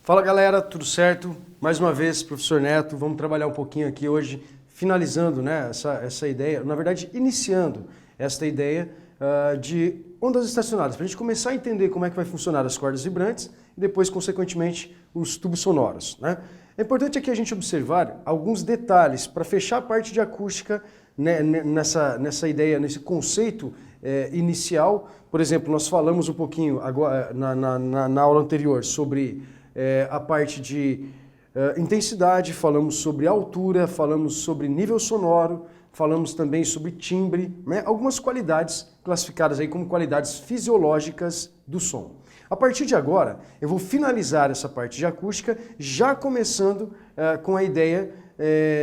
Fala galera, tudo certo? Mais uma vez, professor Neto, vamos trabalhar um pouquinho aqui hoje, finalizando, né, essa ideia, na verdade iniciando esta ideia de ondas estacionárias, para a gente começar a entender como é que vai funcionar as cordas vibrantes e depois, consequentemente, os tubos sonoros, né? É importante aqui a gente observar alguns detalhes para fechar a parte de acústica, né, nessa ideia, nesse conceito inicial. Por exemplo, nós falamos um pouquinho agora, na aula anterior sobre a parte de intensidade, falamos sobre altura, falamos sobre nível sonoro, falamos também sobre timbre, né? Algumas qualidades classificadas aí como qualidades fisiológicas do som. A partir de agora, eu vou finalizar essa parte de acústica, já começando com a ideia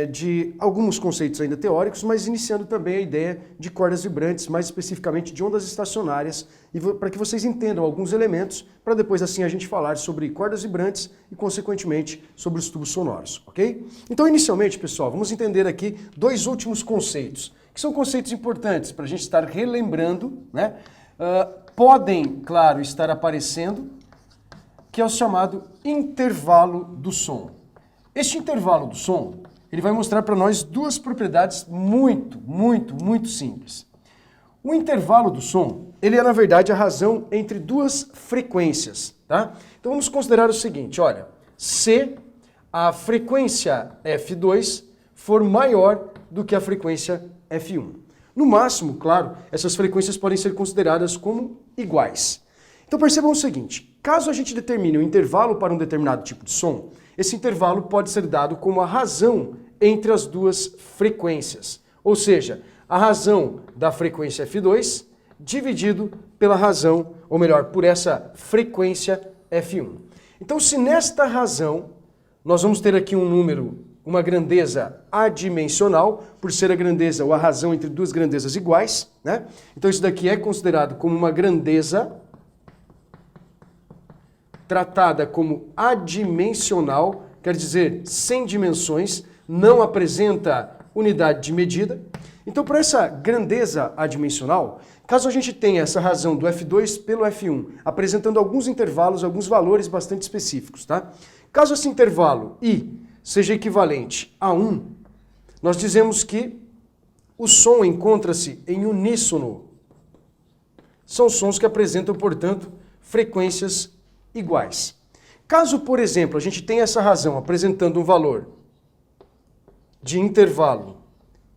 de alguns conceitos ainda teóricos, mas iniciando também a ideia de cordas vibrantes, mais especificamente de ondas estacionárias, e para que vocês entendam alguns elementos, para depois assim a gente falar sobre cordas vibrantes e, consequentemente, sobre os tubos sonoros, ok? Então, inicialmente, pessoal, vamos entender aqui dois últimos conceitos, que são conceitos importantes para a gente estar relembrando, né? Podem, claro, estar aparecendo, que é o chamado intervalo do som. Este intervalo do som, ele vai mostrar para nós duas propriedades muito simples. O intervalo do som, ele é, na verdade, a razão entre duas frequências, tá? Então vamos considerar o seguinte, olha, se a frequência F2 for maior do que a frequência F1. No máximo, claro, essas frequências podem ser consideradas como iguais. Então percebam o seguinte, caso a gente determine um intervalo para um determinado tipo de som, esse intervalo pode ser dado como a razão entre as duas frequências. Ou seja, a razão da frequência F2 dividido pela razão, ou melhor, por essa frequência F1. Então, se nesta razão nós vamos ter aqui um número, uma grandeza adimensional, por ser a grandeza ou a razão entre duas grandezas iguais, né? Então isso daqui é considerado como uma grandeza tratada como adimensional, quer dizer, sem dimensões, não apresenta unidade de medida. Então, para essa grandeza adimensional, caso a gente tenha essa razão do F2 pelo F1, apresentando alguns intervalos, alguns valores bastante específicos, tá? Caso esse intervalo I seja equivalente a 1, nós dizemos que o som encontra-se em uníssono. São sons que apresentam, portanto, frequências iguais. Caso, por exemplo, a gente tenha essa razão apresentando um valor de intervalo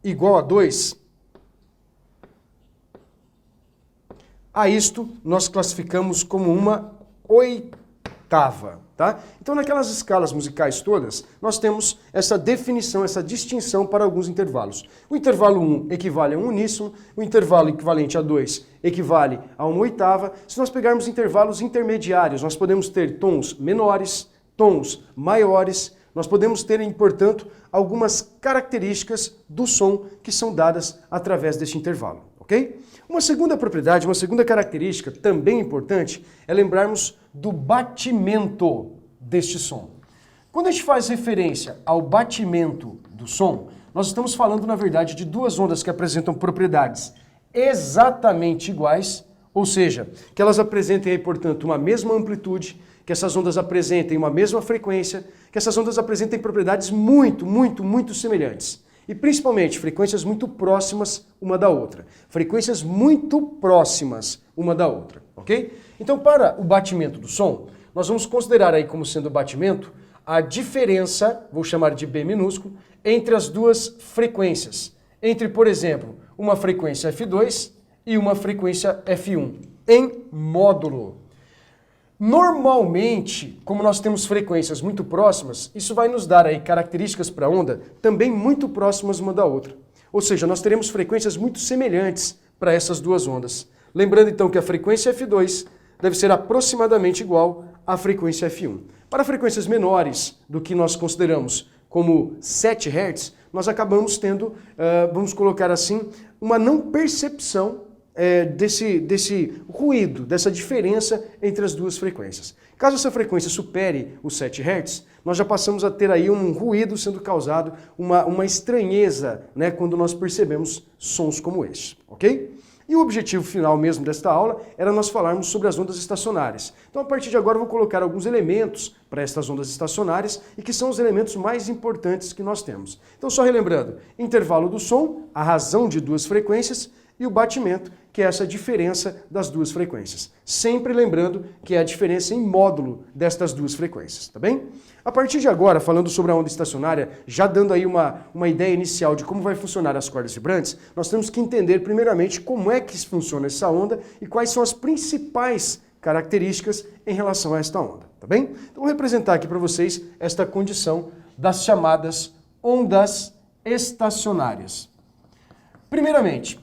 igual a 2, a isto nós classificamos como uma oitava, tá? Então, naquelas escalas musicais todas, nós temos essa definição, essa distinção para alguns intervalos. O intervalo 1 equivale a um uníssono, o intervalo equivalente a 2 equivale a uma oitava. Se nós pegarmos intervalos intermediários, nós podemos ter tons menores, tons maiores, nós podemos ter, portanto, algumas características do som que são dadas através deste intervalo, ok? Uma segunda propriedade, uma segunda característica também importante é lembrarmos do batimento deste som. Quando a gente faz referência ao batimento do som, nós estamos falando, na verdade, de duas ondas que apresentam propriedades exatamente iguais, ou seja, que elas apresentem, portanto, uma mesma amplitude, que essas ondas apresentem uma mesma frequência, que essas ondas apresentem propriedades muito semelhantes. E principalmente frequências muito próximas uma da outra. Frequências muito próximas uma da outra, ok? Então, para o batimento do som, nós vamos considerar aí como sendo o batimento a diferença, vou chamar de B minúsculo, entre as duas frequências. Entre, por exemplo, uma frequência F2 e uma frequência F1, em módulo. Normalmente, como nós temos frequências muito próximas, isso vai nos dar aí características para a onda também muito próximas uma da outra. Ou seja, nós teremos frequências muito semelhantes para essas duas ondas. Lembrando então que a frequência F2 deve ser aproximadamente igual à frequência F1. Para frequências menores do que nós consideramos como 7 Hz, nós acabamos tendo, vamos colocar assim, uma não percepção desse ruído, dessa diferença entre as duas frequências. Caso essa frequência supere os 7 Hz, nós já passamos a ter aí um ruído sendo causado, uma estranheza, né, quando nós percebemos sons como este, ok? E o objetivo final mesmo desta aula era nós falarmos sobre as ondas estacionárias. Então, a partir de agora, eu vou colocar alguns elementos para estas ondas estacionárias e que são os elementos mais importantes que nós temos. Então, só relembrando, intervalo do som, a razão de duas frequências e o batimento, que é essa diferença das duas frequências. Sempre lembrando que é a diferença em módulo destas duas frequências, tá bem? A partir de agora, falando sobre a onda estacionária, já dando aí uma ideia inicial de como vai funcionar as cordas vibrantes, nós temos que entender primeiramente como é que funciona essa onda e quais são as principais características em relação a esta onda, tá bem? Então vou representar aqui para vocês esta condição das chamadas ondas estacionárias. Primeiramente,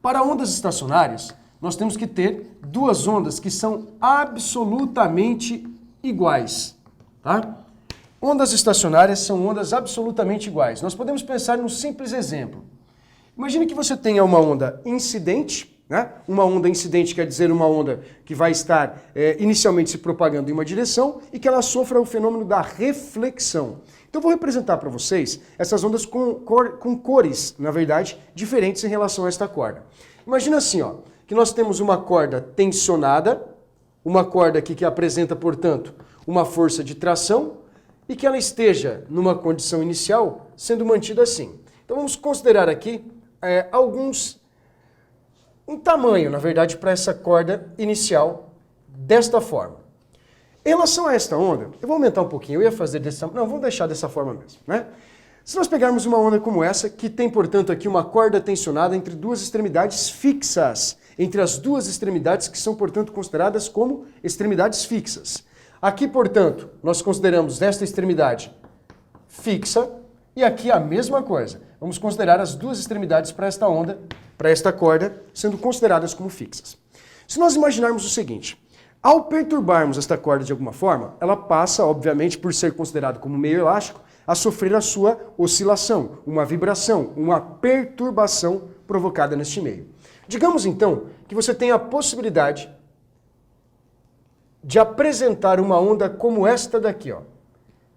para ondas estacionárias, nós temos que ter duas ondas que são absolutamente iguais, tá? Ondas estacionárias são ondas absolutamente iguais. Nós podemos pensar num simples exemplo. Imagine que você tenha uma onda incidente, né? Uma onda incidente quer dizer uma onda que vai estar inicialmente se propagando em uma direção e que ela sofra o fenômeno da reflexão. Então eu vou representar para vocês essas ondas com cores, na verdade, diferentes em relação a esta corda. Imagina assim, ó, que nós temos uma corda tensionada, uma corda aqui que apresenta, portanto, uma força de tração e que ela esteja numa condição inicial sendo mantida assim. Então vamos considerar aqui um tamanho, na verdade, para essa corda inicial desta forma. Em relação a esta onda, eu vou aumentar um pouquinho, eu ia fazer dessa... Não, vamos deixar dessa forma mesmo, né? Se nós pegarmos uma onda como essa, que tem, portanto, aqui uma corda tensionada entre duas extremidades fixas, entre as duas extremidades que são, portanto, consideradas como extremidades fixas. Aqui, portanto, nós consideramos esta extremidade fixa e aqui a mesma coisa. Vamos considerar as duas extremidades para esta onda, para esta corda, sendo consideradas como fixas. Se nós imaginarmos o seguinte... Ao perturbarmos esta corda de alguma forma, ela passa, obviamente, por ser considerado como meio elástico, a sofrer a sua oscilação, uma vibração, uma perturbação provocada neste meio. Digamos, então, que você tem a possibilidade de apresentar uma onda como esta daqui, ó.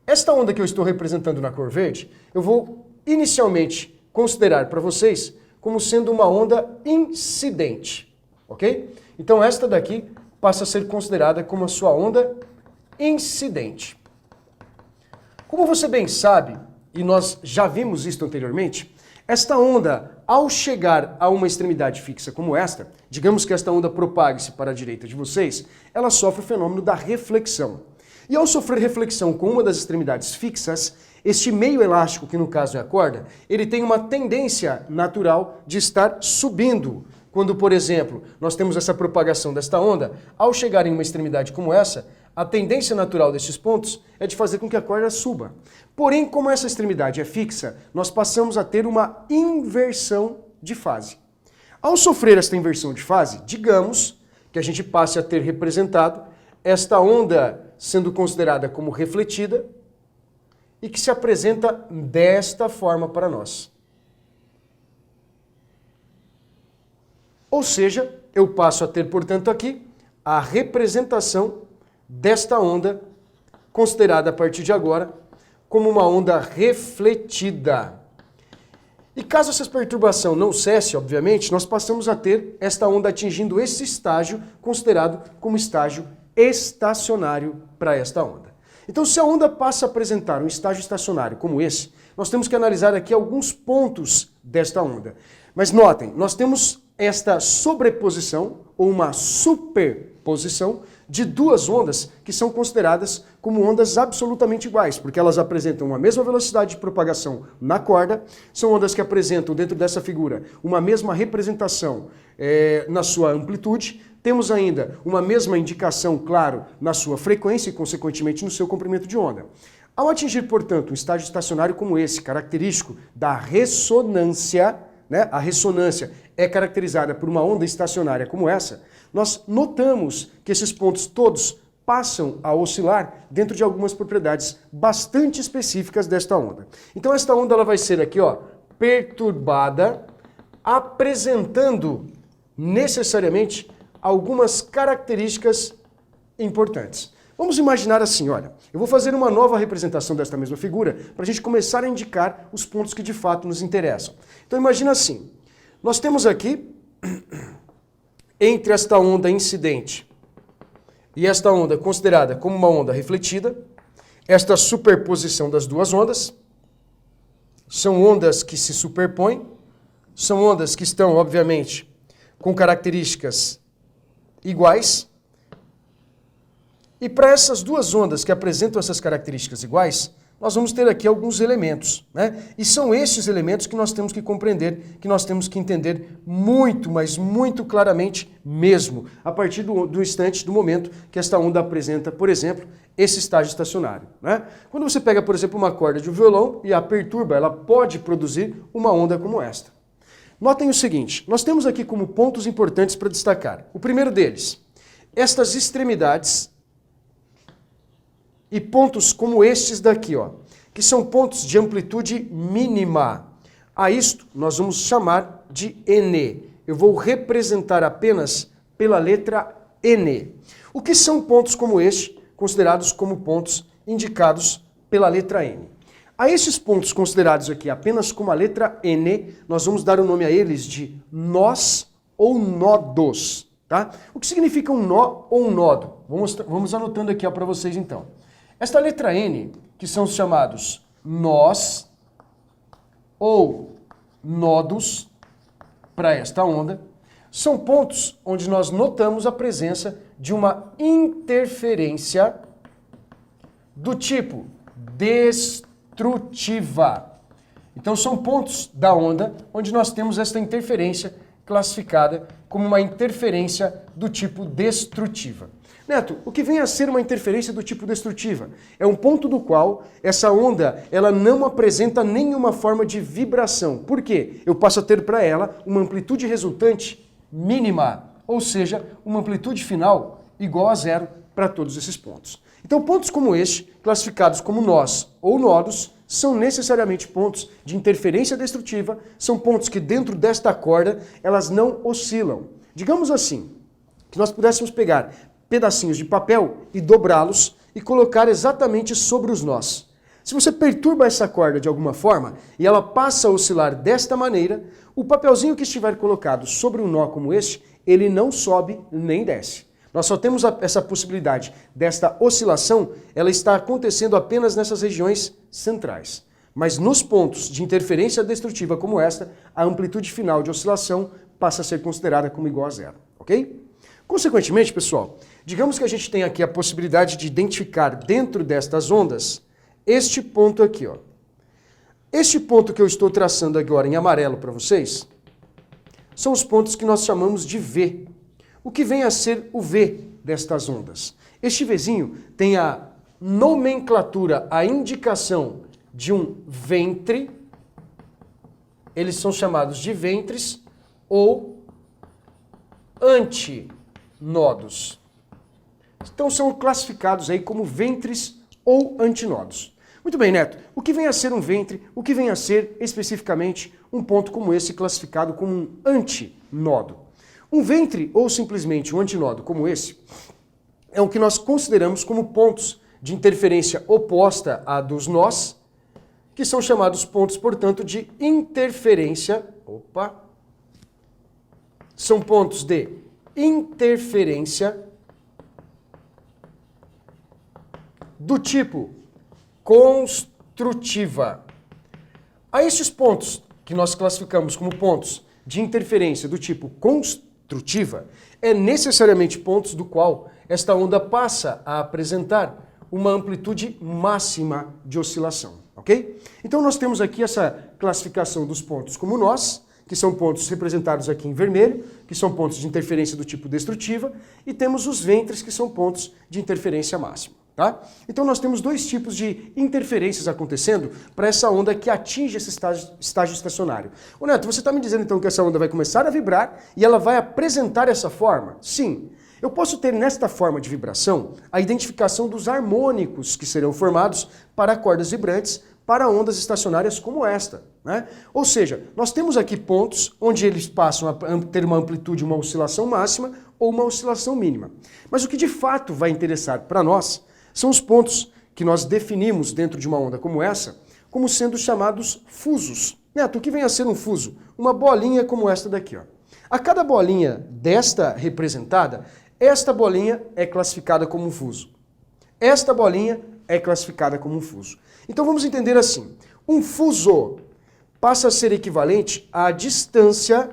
Esta onda que eu estou representando na cor verde, eu vou inicialmente considerar para vocês como sendo uma onda incidente, ok? Então esta daqui passa a ser considerada como a sua onda incidente. Como você bem sabe, e nós já vimos isso anteriormente, esta onda, ao chegar a uma extremidade fixa como esta, digamos que esta onda propague-se para a direita de vocês, ela sofre o fenômeno da reflexão. E ao sofrer reflexão com uma das extremidades fixas, este meio elástico, que no caso é a corda, ele tem uma tendência natural de estar subindo. Quando, por exemplo, nós temos essa propagação desta onda, ao chegar em uma extremidade como essa, a tendência natural destes pontos é de fazer com que a corda suba. Porém, como essa extremidade é fixa, nós passamos a ter uma inversão de fase. Ao sofrer esta inversão de fase, digamos que a gente passe a ter representado esta onda sendo considerada como refletida e que se apresenta desta forma para nós. Ou seja, eu passo a ter, portanto, aqui a representação desta onda, considerada a partir de agora como uma onda refletida. E caso essa perturbação não cesse, obviamente, nós passamos a ter esta onda atingindo esse estágio considerado como estágio estacionário para esta onda. Então, se a onda passa a apresentar um estágio estacionário como esse, nós temos que analisar aqui alguns pontos desta onda. Mas notem, nós temos esta sobreposição ou uma superposição de duas ondas que são consideradas como ondas absolutamente iguais, porque elas apresentam a mesma velocidade de propagação na corda, são ondas que apresentam dentro dessa figura uma mesma representação na sua amplitude, temos ainda uma mesma indicação, claro, na sua frequência e, consequentemente, no seu comprimento de onda. Ao atingir, portanto, um estágio estacionário como esse, característico da ressonância, né? A ressonância é caracterizada por uma onda estacionária como essa, nós notamos que esses pontos todos passam a oscilar dentro de algumas propriedades bastante específicas desta onda. Então esta onda ela vai ser aqui, ó, perturbada, apresentando necessariamente algumas características importantes. Vamos imaginar assim, olha, eu vou fazer uma nova representação desta mesma figura para a gente começar a indicar os pontos que de fato nos interessam. Então imagina assim, nós temos aqui, entre esta onda incidente e esta onda considerada como uma onda refletida, esta superposição das duas ondas, são ondas que se superpõem, são ondas que estão, obviamente, com características iguais. E para essas duas ondas que apresentam essas características iguais, nós vamos ter aqui alguns elementos, né? E são esses elementos que nós temos que compreender, que nós temos que entender muito, mas muito claramente mesmo, a partir do instante, do momento que esta onda apresenta, por exemplo, esse estágio estacionário, né? Quando você pega, por exemplo, uma corda de um violão e a perturba, ela pode produzir uma onda como esta. Notem o seguinte, nós temos aqui como pontos importantes para destacar. O primeiro deles, estas extremidades e pontos como estes daqui, ó, que são pontos de amplitude mínima. A isto nós vamos chamar de N. Eu vou representar apenas pela letra N. O que são pontos como este, considerados como pontos indicados pela letra N? A esses pontos considerados aqui apenas como a letra N, nós vamos dar o nome a eles de nós ou nodos. Tá? O que significa um nó ou um nodo? Vamos anotando aqui para vocês então. Esta letra N, que são os chamados nós ou nodos para esta onda, são pontos onde nós notamos a presença de uma interferência do tipo destrutiva. Então são pontos da onda onde nós temos esta interferência classificada como uma interferência do tipo destrutiva. Neto, o que vem a ser uma interferência do tipo destrutiva? É um ponto do qual essa onda ela não apresenta nenhuma forma de vibração. Por quê? Eu passo a ter para ela uma amplitude resultante mínima, ou seja, uma amplitude final igual a zero para todos esses pontos. Então pontos como este, classificados como nós ou nodos, são necessariamente pontos de interferência destrutiva, são pontos que dentro desta corda elas não oscilam. Digamos assim, que nós pudéssemos pegar pedacinhos de papel e dobrá-los e colocar exatamente sobre os nós. Se você perturba essa corda de alguma forma e ela passa a oscilar desta maneira, o papelzinho que estiver colocado sobre um nó como este, ele não sobe nem desce. Nós só temos essa possibilidade desta oscilação, ela está acontecendo apenas nessas regiões centrais. Mas nos pontos de interferência destrutiva como esta, a amplitude final de oscilação passa a ser considerada como igual a zero, ok? Consequentemente, pessoal, digamos que a gente tem aqui a possibilidade de identificar dentro destas ondas este ponto aqui, ó. Este ponto que eu estou traçando agora em amarelo para vocês são os pontos que nós chamamos de V. O que vem a ser o V destas ondas? Este Vzinho tem a nomenclatura, a indicação de um ventre, eles são chamados de ventres ou antinodos. Então são classificados aí como ventres ou antinodos. Muito bem, Neto. O que vem a ser um ventre? O que vem a ser especificamente um ponto como esse classificado como um antinodo? Um ventre ou simplesmente um antinodo como esse é o que nós consideramos como pontos de interferência oposta à dos nós, que são chamados pontos, portanto, de interferência. São pontos de interferência do tipo construtiva. A estes pontos, que nós classificamos como pontos de interferência do tipo construtiva, é necessariamente pontos do qual esta onda passa a apresentar uma amplitude máxima de oscilação, ok? Então nós temos aqui essa classificação dos pontos como nós, que são pontos representados aqui em vermelho, que são pontos de interferência do tipo destrutiva, e temos os ventres, que são pontos de interferência máxima. Tá? Então nós temos dois tipos de interferências acontecendo para essa onda que atinge esse estágio estacionário. Ô Neto, você está me dizendo então que essa onda vai começar a vibrar e ela vai apresentar essa forma? Sim. Eu posso ter nesta forma de vibração a identificação dos harmônicos que serão formados para cordas vibrantes para ondas estacionárias como esta, né? Ou seja, nós temos aqui pontos onde eles passam a ter uma amplitude, uma oscilação máxima ou uma oscilação mínima. Mas o que de fato vai interessar para nós são os pontos que nós definimos dentro de uma onda como essa como sendo chamados fusos. Neto, o que vem a ser um fuso? Uma bolinha como esta daqui, ó. A cada bolinha desta representada, esta bolinha é classificada como um fuso. Esta bolinha é classificada como um fuso. Então vamos entender assim, um fuso passa a ser equivalente à distância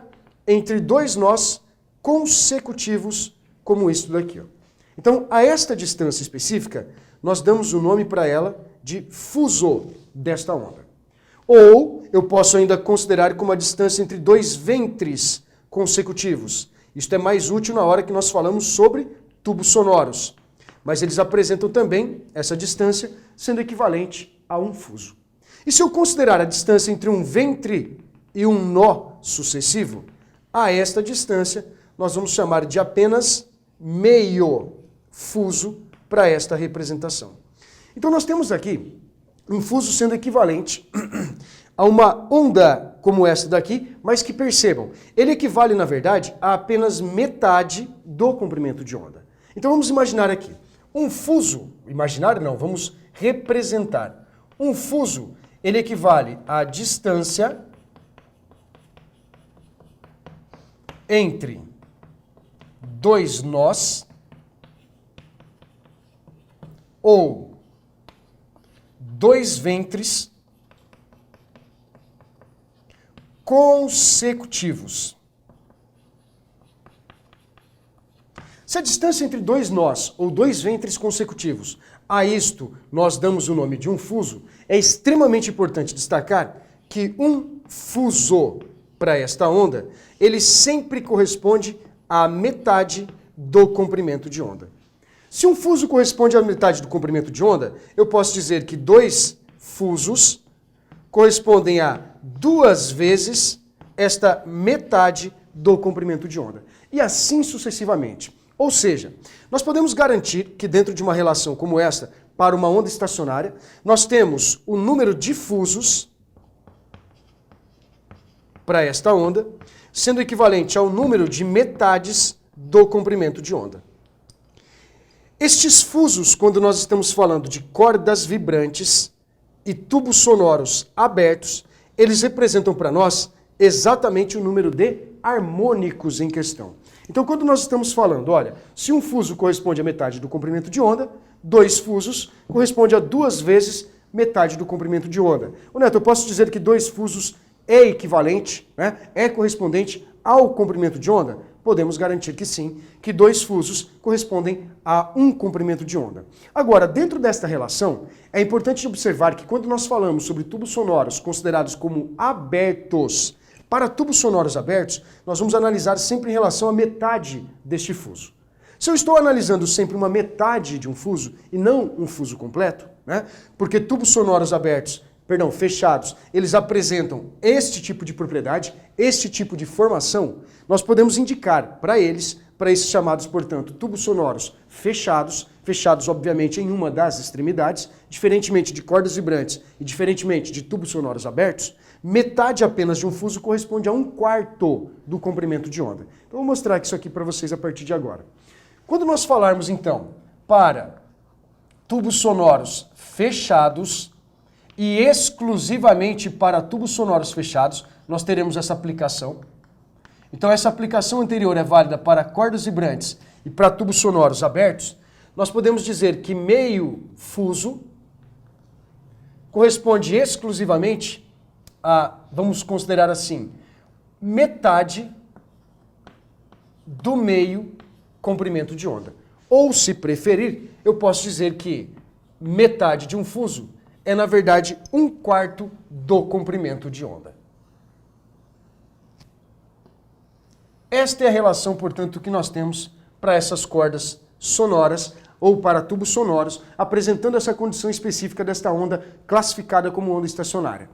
entre dois nós consecutivos como isso daqui, ó. Então a esta distância específica, nós damos o nome para ela de fuso desta onda. Ou eu posso ainda considerar como a distância entre dois ventres consecutivos. Isto é mais útil na hora que nós falamos sobre tubos sonoros. Mas eles apresentam também essa distância sendo equivalente a um fuso. E se eu considerar a distância entre um ventre e um nó sucessivo, a esta distância nós vamos chamar de apenas meio fuso para esta representação. Então nós temos aqui um fuso sendo equivalente a uma onda como essa daqui, mas que percebam, ele equivale na verdade a apenas metade do comprimento de onda. Então vamos imaginar aqui, um fuso, imaginar não, vamos representar. Um fuso, ele equivale à distância entre dois nós ou dois ventres consecutivos. Se a distância entre dois nós ou dois ventres consecutivos, a isto nós damos o nome de um fuso, é extremamente importante destacar que um fuso para esta onda, ele sempre corresponde à metade do comprimento de onda. Se um fuso corresponde à metade do comprimento de onda, eu posso dizer que dois fusos correspondem a 2 vezes esta metade do comprimento de onda. E assim sucessivamente. Ou seja, nós podemos garantir que dentro de uma relação como esta, para uma onda estacionária, nós temos o número de fusos para esta onda, sendo equivalente ao número de metades do comprimento de onda. Estes fusos, quando nós estamos falando de cordas vibrantes e tubos sonoros abertos, eles representam para nós exatamente o número de harmônicos em questão. Então, quando nós estamos falando, olha, se um fuso corresponde à metade do comprimento de onda, 2 fusos corresponde a 2 vezes metade do comprimento de onda. Ô Neto, eu posso dizer que 2 fusos é equivalente, né? É correspondente ao comprimento de onda? Podemos garantir que sim, que 2 fusos correspondem a um comprimento de onda. Agora, dentro desta relação, é importante observar que quando nós falamos sobre tubos sonoros considerados como abertos, para tubos sonoros abertos, nós vamos analisar sempre em relação à metade deste fuso. Se eu estou analisando sempre uma metade de um fuso e não um fuso completo, né? Porque tubos sonoros abertos, fechados, eles apresentam este tipo de propriedade, este tipo de formação, nós podemos indicar para eles, para esses chamados, portanto, tubos sonoros fechados, fechados obviamente em uma das extremidades, diferentemente de cordas vibrantes e diferentemente de tubos sonoros abertos, metade apenas de um fuso corresponde a 1/4 do comprimento de onda. Então, eu vou mostrar isso aqui para vocês a partir de agora. Quando nós falarmos, então, para tubos sonoros fechados e exclusivamente para tubos sonoros fechados, nós teremos essa aplicação. Então, essa aplicação anterior é válida para cordas vibrantes e para tubos sonoros abertos. Nós podemos dizer que meio fuso corresponde exclusivamente a, vamos considerar assim, metade do meio comprimento de onda. Ou, se preferir, eu posso dizer que metade de um fuso é, na verdade, 1/4 do comprimento de onda. Esta é a relação, portanto, que nós temos para essas cordas sonoras ou para tubos sonoros, apresentando essa condição específica desta onda classificada como onda estacionária.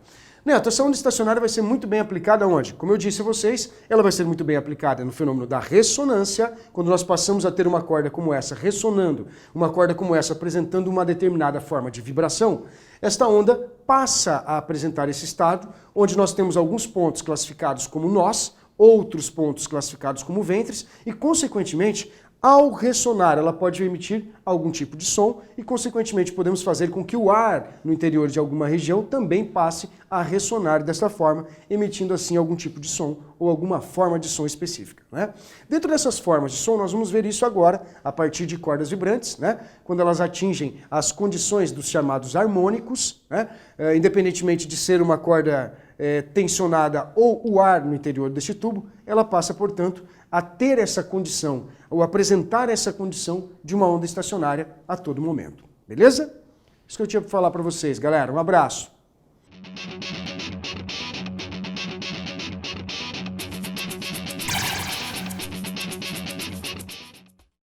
Neto, essa onda estacionária vai ser muito bem aplicada onde? Como eu disse a vocês, ela vai ser muito bem aplicada no fenômeno da ressonância, quando nós passamos a ter uma corda como essa ressonando, uma corda como essa apresentando uma determinada forma de vibração, esta onda passa a apresentar esse estado, onde nós temos alguns pontos classificados como nós, outros pontos classificados como ventres, e, consequentemente, ao ressonar, ela pode emitir algum tipo de som e, consequentemente, podemos fazer com que o ar no interior de alguma região também passe a ressonar dessa forma, emitindo assim algum tipo de som ou alguma forma de som específica, né? Dentro dessas formas de som, nós vamos ver isso agora a partir de cordas vibrantes, né? Quando elas atingem as condições dos chamados harmônicos, né? Independentemente de ser uma corda tensionada ou o ar no interior deste tubo, ela passa, portanto, a ter essa condição, ou apresentar essa condição de uma onda estacionária a todo momento. Beleza? Isso que eu tinha para falar para vocês, galera. Um abraço.